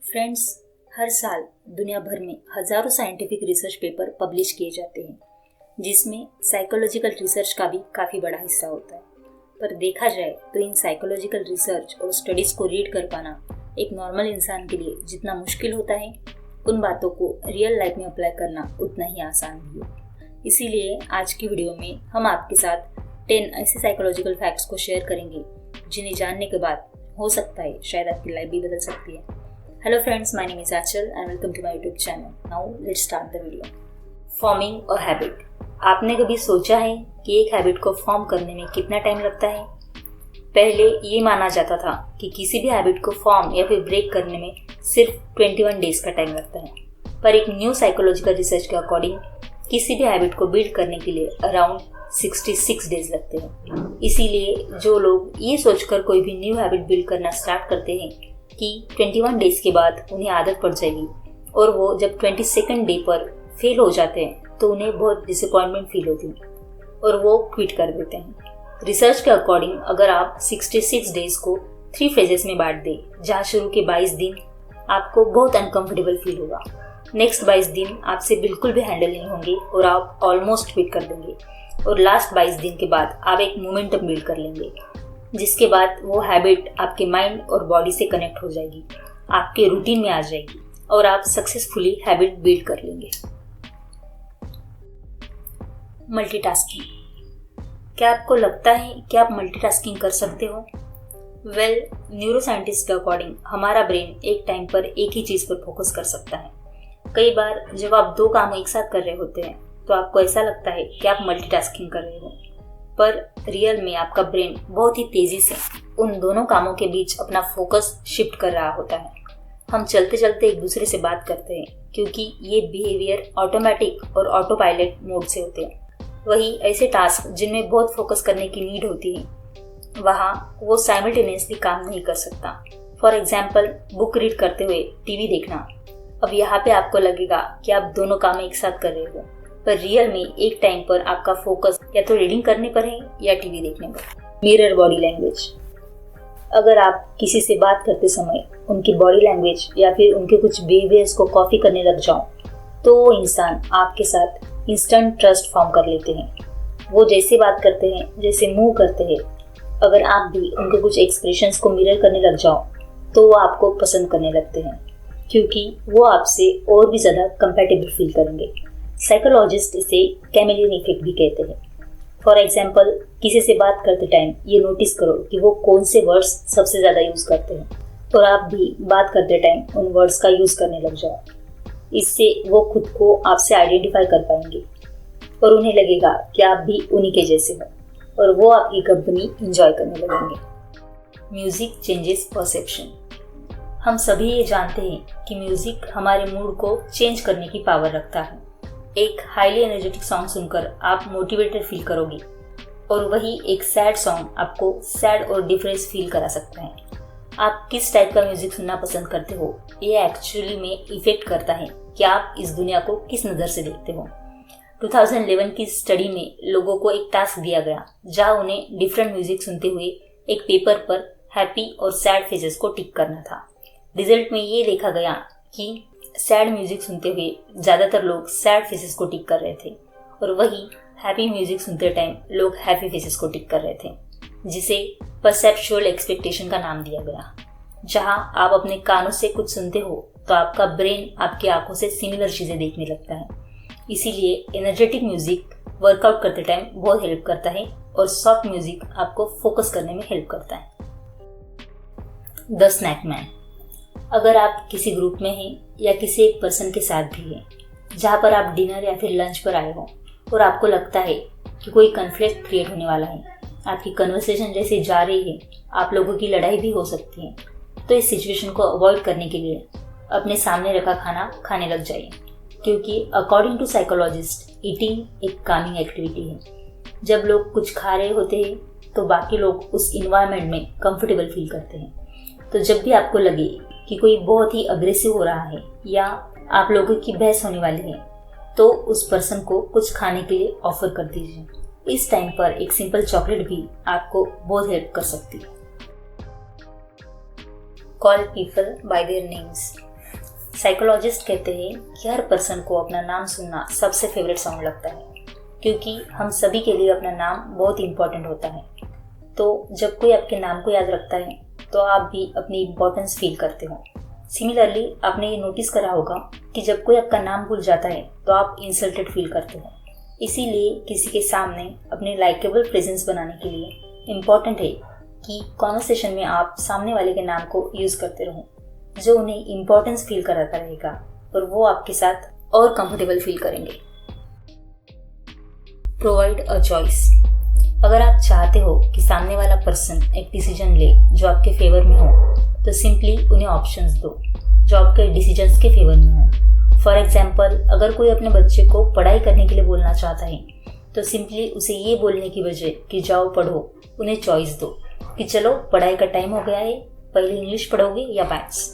Friends, हर साल दुनिया भर में हजारों साइंटिफिक रिसर्च पेपर पब्लिश किए जाते हैं, जिसमें साइकोलॉजिकल रिसर्च का भी काफ़ी बड़ा हिस्सा होता है। पर देखा जाए तो इन साइकोलॉजिकल रिसर्च और स्टडीज़ को रीड कर पाना एक नॉर्मल इंसान के लिए जितना मुश्किल होता है, उन बातों को रियल लाइफ में अप्लाई करना उतना ही आसान भी है। इसीलिए आज की वीडियो में हम आपके साथ 10 ऐसे साइकोलॉजिकल फैक्ट्स को शेयर करेंगे, जिन्हें जानने के बाद हो सकता है शायद आपकी लाइफ भी बदल सकती है। Hello friends, my name is Achal and welcome to my YouTube channel. Now let's start the video. Forming और हैबिट। आपने कभी सोचा है कि एक हैबिट को फॉर्म करने में कितना टाइम लगता है? पहले ये माना जाता था कि किसी भी हैबिट को फॉर्म या फिर ब्रेक करने में सिर्फ 21 डेज का टाइम लगता है, पर एक न्यू साइकोलॉजिकल रिसर्च के अकॉर्डिंग किसी भी हैबिट को बिल्ड करने के लिए अराउंड 66 डेज लगते हैं। इसीलिए जो लोग ये सोचकर कोई भी न्यू हैबिट बिल्ड करना स्टार्ट करते हैं कि 21 डेज के बाद उन्हें आदत पड़ जाएगी, और वो जब 22nd डे पर फेल हो जाते हैं तो उन्हें बहुत डिसअपॉइंटमेंट फील होती है और वो क्विट कर देते हैं। रिसर्च के अकॉर्डिंग अगर आप 66 डेज को 3 फेजेस में बांट दें, जहाँ शुरू के 22 दिन आपको बहुत अनकंफर्टेबल फील होगा, नेक्स्ट 22 दिन आपसे बिल्कुल भी हैंडल नहीं होंगे और आप ऑलमोस्ट क्विट कर देंगे, और लास्ट 22 दिन के बाद आप एक मोमेंटम बिल्ड कर लेंगे, जिसके बाद वो हैबिट आपके माइंड और बॉडी से कनेक्ट हो जाएगी, आपके रूटीन में आ जाएगी और आप सक्सेसफुली हैबिट बिल्ड कर लेंगे। मल्टीटास्किंग। क्या आपको लगता है कि आप मल्टीटास्किंग कर सकते हो? वेल, न्यूरोसाइंटिस्ट के अकॉर्डिंग हमारा ब्रेन एक टाइम पर एक ही चीज़ पर फोकस कर सकता है। कई बार जब आप 2 काम एक साथ कर रहे होते हैं तो आपको ऐसा लगता है कि आप मल्टीटास्किंग कर रहे हो, पर रियल में आपका ब्रेन बहुत ही तेजी से उन दोनों कामों के बीच अपना फोकस शिफ्ट कर रहा होता है। हम चलते चलते एक दूसरे से बात करते हैं क्योंकि ये बिहेवियर ऑटोमेटिक और ऑटो पायलट मोड से होते हैं। वही ऐसे टास्क जिनमें बहुत फोकस करने की नीड होती है, वहाँ वो साइमल्टेनियसली काम नहीं कर सकता। फॉर एग्जाम्पल, बुक रीड करते हुए टीवी देखना। अब यहाँ पे आपको लगेगा कि आप दोनों काम एक साथ कर रहे हो, पर रियल में एक टाइम पर आपका फोकस या तो रीडिंग करने पर है या टीवी देखने पर। Mirror body language. अगर आप किसी से बात करते समय उनकी बॉडी लैंग्वेज या फिर उनके कुछ बिहेवियर्स को कॉपी करने लग जाओ, तो वो इंसान आपके साथ इंस्टेंट ट्रस्ट फॉर्म कर लेते हैं। वो जैसे बात करते हैं, जैसे मूव करते हैं, अगर आप भी उनके कुछ एक्सप्रेशंस को मिरर करने लग जाओ तो वो आपको पसंद करने लगते हैं, क्योंकि वो आपसे और भी ज़्यादा कंपैटिबल फील करेंगे। साइकोलॉजिस्ट इसे कैमेलियन इफेक्ट भी कहते हैं। फॉर एग्जाम्पल, किसी से बात करते टाइम ये नोटिस करो कि वो कौन से वर्ड्स सबसे ज़्यादा यूज़ करते हैं, और आप भी बात करते टाइम उन वर्ड्स का यूज़ करने लग जाओ। इससे वो खुद को आपसे आइडेंटिफाई कर पाएंगे और उन्हें लगेगा कि आप भी उन्हीं के जैसे हो, और वो आपकी कंपनी इंजॉय करने लगेंगे। Music changes perception. हम सभी ये जानते हैं कि म्यूजिक हमारे मूड को चेंज करने की पावर रखता है। एक हाईली एनर्जेटिक सॉन्ग सुनकर आप मोटिवेटेड फील करोगे, और वही एक सैड सॉन्ग आपको सैड और डिप्रेस फील करा सकता है। आप किस टाइप का म्यूजिक सुनना पसंद करते हो, ये एक्चुअली में इफेक्ट करता है कि आप इस दुनिया को किस नज़र से देखते हो। 2011 की स्टडी में लोगों को एक टास्क दिया गया, जहां उन्हें डिफरेंट म्यूजिक सुनते हुए एक पेपर पर हैप्पी और सैड फेजेस को टिक करना था। रिजल्ट में ये देखा गया कि सैड म्यूजिक सुनते हुए ज़्यादातर लोग सैड फेसेस को टिक कर रहे थे, और वही हैप्पी म्यूजिक सुनते टाइम लोग हैप्पी फेसेस को टिक कर रहे थे, जिसे परसेप्चुअल एक्सपेक्टेशन का नाम दिया गया। जहां आप अपने कानों से कुछ सुनते हो तो आपका ब्रेन आपकी आंखों से सिमिलर चीज़ें देखने लगता है। इसीलिए एनर्जेटिक म्यूजिक वर्कआउट करते टाइम बहुत हेल्प करता है, और सॉफ्ट म्यूजिक आपको फोकस करने में हेल्प करता है। The snake man. अगर आप किसी ग्रुप में हैं या किसी एक पर्सन के साथ भी हैं, जहाँ पर आप डिनर या फिर लंच पर आए हो, और आपको लगता है कि कोई कन्फ्लिक्ट क्रिएट होने वाला है, आपकी कन्वर्सेशन जैसे जा रही है, आप लोगों की लड़ाई भी हो सकती है, तो इस सिचुएशन को अवॉइड करने के लिए अपने सामने रखा खाना खाने लग जाइए, क्योंकि अकॉर्डिंग टू साइकोलॉजिस्ट ईटिंग एक कामिंग एक्टिविटी है। जब लोग कुछ खा रहे होते हैं तो बाकी लोग उस इन्वायरमेंट में कंफर्टेबल फील करते हैं। तो जब भी आपको लगे कि कोई बहुत ही अग्रेसिव हो रहा है या आप लोगों की बहस होने वाली है, तो उस पर्सन को कुछ खाने के लिए ऑफर कर दीजिए। इस टाइम पर एक सिंपल चॉकलेट भी आपको बहुत हेल्प कर सकती है। Call people bye their names. Psychologist कहते हैं कि हर पर्सन को अपना नाम सुनना सबसे फेवरेट साउंड लगता है, क्योंकि हम सभी के लिए अपना नाम बहुत इंपॉर्टेंट होता है। तो जब कोई आपके नाम को याद रखता है तो आप भी अपनी इम्पोर्टेंस फील करते हो। सिमिलरली आपने ये नोटिस करा होगा कि जब कोई आपका नाम भूल जाता है तो आप इंसल्टेड फील करते हो। इसीलिए किसी के सामने अपनी लाइकेबल प्रेजेंस बनाने के लिए इम्पॉर्टेंट है कि कॉन्वर्सेशन में आप सामने वाले के नाम को यूज़ करते रहो, जो उन्हें इम्पोर्टेंस फील कराता रहेगा और वो आपके साथ और कंफर्टेबल फील करेंगे। Provide a choice. अगर आप चाहते हो कि सामने वाला पर्सन एक डिसीजन ले जो आपके फेवर में हो, तो सिंपली उन्हें ऑप्शंस दो जो आपके डिसीजंस के फेवर में हो। फॉर एग्जाम्पल, अगर कोई अपने बच्चे को पढ़ाई करने के लिए बोलना चाहता है तो सिंपली उसे ये बोलने की बजाय कि जाओ पढ़ो, उन्हें चॉइस दो कि चलो पढ़ाई का टाइम हो गया है, पहले इंग्लिश पढ़ोगे या मैथ्स।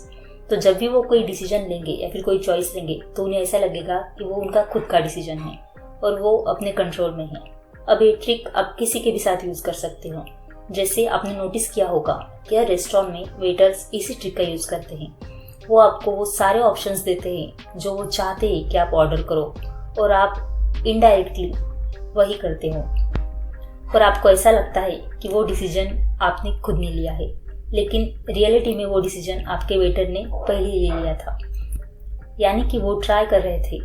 तो जब भी वो कोई डिसीजन लेंगे या फिर कोई चॉइस लेंगे तो उन्हें ऐसा लगेगा कि वो उनका खुद का डिसीजन है और वो अपने कंट्रोल में है। अब ये ट्रिक आप किसी के भी साथ यूज़ कर सकते हो। जैसे आपने नोटिस किया होगा कि हर रेस्टोरेंट में वेटर्स इसी ट्रिक का यूज़ करते हैं। वो आपको वो सारे ऑप्शंस देते हैं जो वो चाहते हैं कि आप ऑर्डर करो, और आप इनडायरेक्टली वही करते हो और आपको ऐसा लगता है कि वो डिसीजन आपने खुद नहीं लिया है, लेकिन रियलिटी में वो डिसीजन आपके वेटर ने पहले ही ले लिया था। यानी कि वो ट्राई कर रहे थे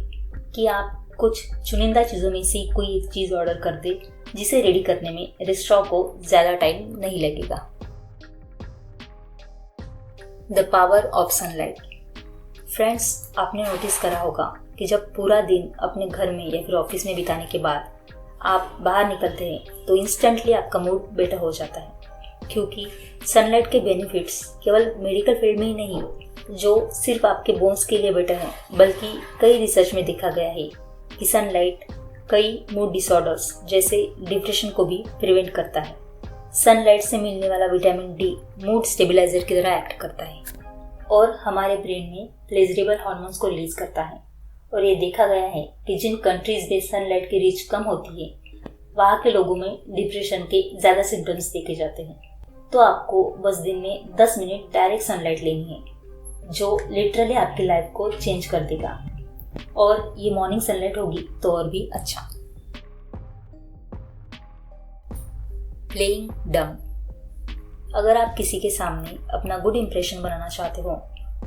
कि आप कुछ चुनिंदा चीज़ों में से कोई एक चीज़ ऑर्डर कर दे जिसे रेडी करने में रेस्टोरेंट को ज़्यादा टाइम नहीं लगेगा। The power of sunlight. Friends, आपने नोटिस करा होगा कि जब पूरा दिन अपने घर में या फिर ऑफिस में बिताने के बाद आप बाहर निकलते हैं तो इंस्टेंटली आपका मूड बेटर हो जाता है, क्योंकि सनलाइट के बेनिफिट्स केवल मेडिकल फील्ड में ही नहीं जो सिर्फ आपके बोन्स के लिए बेटर हैं, बल्कि कई रिसर्च में देखा गया है कि सनलाइट कई मूड डिसऑर्डर्स जैसे डिप्रेशन को भी प्रिवेंट करता है। सनलाइट से मिलने वाला विटामिन डी मूड स्टेबलाइजर की तरह एक्ट करता है और हमारे ब्रेन में प्लेजरेबल हार्मोन्स को रिलीज करता है। और ये देखा गया है कि जिन कंट्रीज में सनलाइट की रीच कम होती है वहाँ के लोगों में डिप्रेशन के ज़्यादा सिम्टम्स देखे जाते हैं। तो आपको बस दिन में 10 मिनट डायरेक्ट सनलाइट लेनी है जो लिटरली आपकी लाइफ को चेंज कर देगा, और ये मॉर्निंग सनलाइट होगी तो और भी अच्छा। प्लेइंग डम। अगर आप किसी के सामने अपना गुड इंप्रेशन बनाना चाहते हो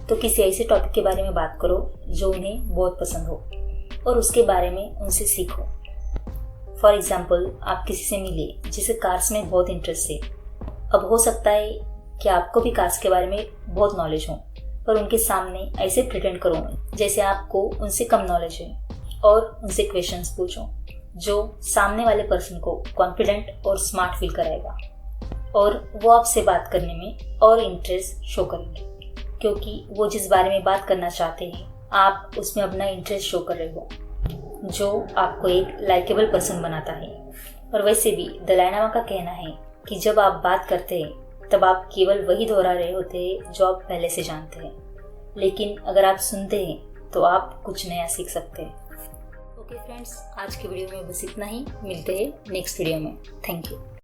तो किसी ऐसे टॉपिक के बारे में बात करो जो उन्हें बहुत पसंद हो और उसके बारे में उनसे सीखो। फॉर एग्जाम्पल, आप किसी से मिले जिसे कार्स में बहुत इंटरेस्ट है। अब हो सकता है कि आपको भी कार्स के बारे में बहुत नॉलेज हो, पर उनके सामने ऐसे प्रिटेंड करो जैसे आपको उनसे कम नॉलेज है और उनसे क्वेश्चंस पूछो जो सामने वाले पर्सन को कॉन्फिडेंट और स्मार्ट फील कराएगा, और वो आपसे बात करने में और इंटरेस्ट शो करेंगे, क्योंकि वो जिस बारे में बात करना चाहते हैं आप उसमें अपना इंटरेस्ट शो कर रहे हो, जो आपको एक लाइकेबल पर्सन बनाता है। और वैसे भी दलाई लामा का कहना है कि जब आप बात करते हैं तब आप केवल वही दोहरा रहे होते हैं जो आप पहले से जानते हैं, लेकिन अगर आप सुनते हैं तो आप कुछ नया सीख सकते हैं। ओके फ्रेंड्स, आज के वीडियो में बस इतना ही। मिलते हैं नेक्स्ट वीडियो में। Thank you.